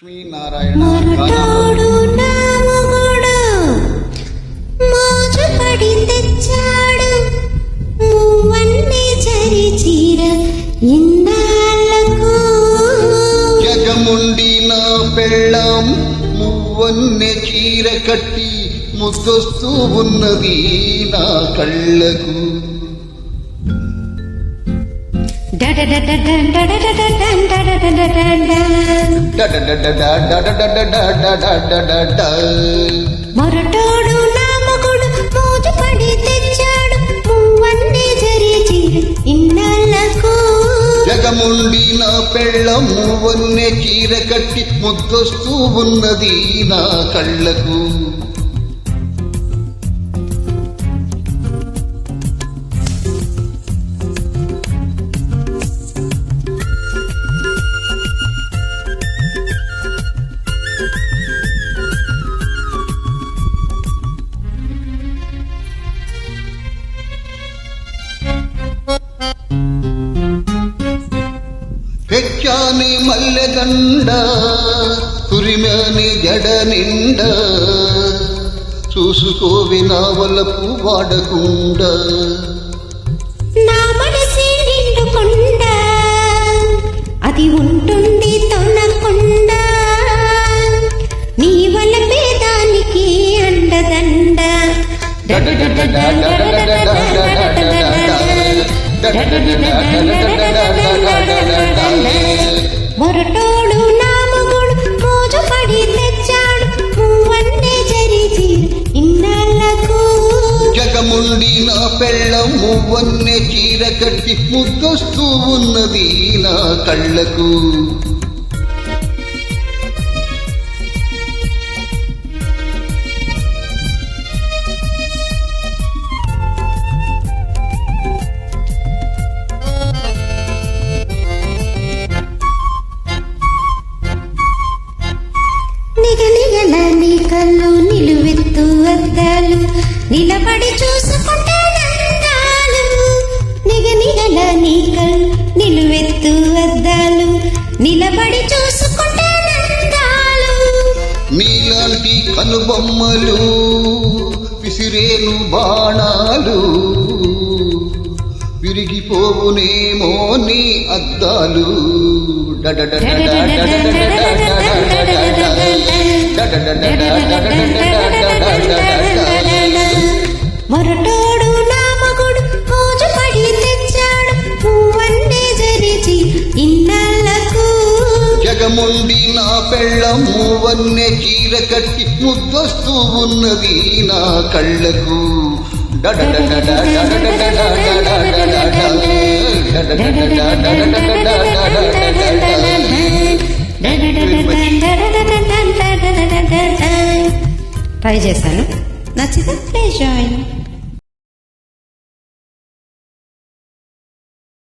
లక్ష్మీనారాయణ మోజుపడి తెచ్చాడు మూవన్నే చరి చీర ఇన్నాళ్ళకు జగముండి నా పెళ్ళాం మువ్వన్నె చీర కట్టి ముద్దొస్తూ ఉన్నది నా కళ్ళకు మొరటోడు నా మగుడు మోజుపడి తెచ్చాడు మూవన్నే చరి చీర ఇన్నాళ్ళకు జగముండి నా పెళ్ళం మువ్వన్నె చీర కట్టి ముద్దొస్తూ ఉన్నది నా కళ్ళకు పెచ్చాని మల్లెదండ తురిమని జడ నిండ చూసుకోవి నా వలపు వాడకుండ నా మనసి నిండుకొండ అది ఉంటుంది తొనకొండ నీ వలపే దానికి అండదండ మొరటోడు నా మగుడు మోజుపడి తెచ్చాడు మూవన్నే చరి చీర ఇన్నాళ్ళకు జగముండి నా పెళ్ళం మువ్వన్నె చీర కట్టి ముద్దొస్తూ ఉన్నది నా కళ్ళకు నిగనిగల నీ కళ్ళు నిలువెత్తు అద్దాలు నిలబడి చూసుకుంటే నందాలు నిగనిగల నీ కళ్ళు నిలువెత్తు అద్దాలు నిలబడి చూసుకుంటే నందాలు నీలాంటి కనుబొమ్మలు విసిరేను బాణాలు విరిగిపోవునేమో నీ అద్దాలు మొరటోడు నా మగుడు మోజుపడి తెచ్చాడు మూవన్నే చరి చీర ఇన్నాళ్ళకు జగముండి నా పెళ్ళం మువ్వన్నె చీర కట్టి ముద్దొస్తూ ఉన్నది నా కళ్ళకు ట్రై చేశాను, నచ్చితే ప్లీజ్ జాయిన్.